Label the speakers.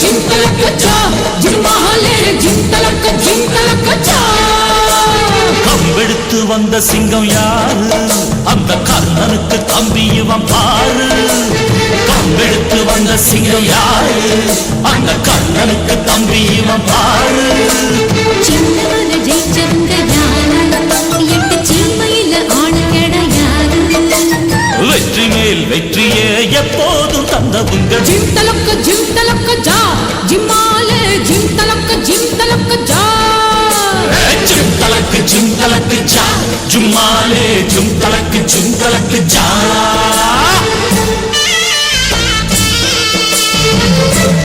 Speaker 1: gym தலக்க ஜா ஜிம்மாலே gym தலக்க ஜா
Speaker 2: கம்பெடுத்து வந்த சிங்கம் யாரு அந்த கர்ணனுக்கு தம்பி இவன் பாரு கம்பெடுத்து வந்த சிங்கம் யாரு அந்த கர்ணனுக்கு தம்பி இவன் பாரு
Speaker 3: சின்னவன ஜெயிச்சவங்க யாரு எட்டு சீமையில ஆளு கிடையாது
Speaker 2: வெற்றி மேல் வெற்றியே எப்போதும் தந்தவுங்க
Speaker 1: ஜிம் தலக்க ஜா ஜிம்மாலே ஜிம் தலக்க ஜா
Speaker 2: ஜிம் தலக்கு ஜா ஜும்மாலே ஜும் தலக்கு ஜா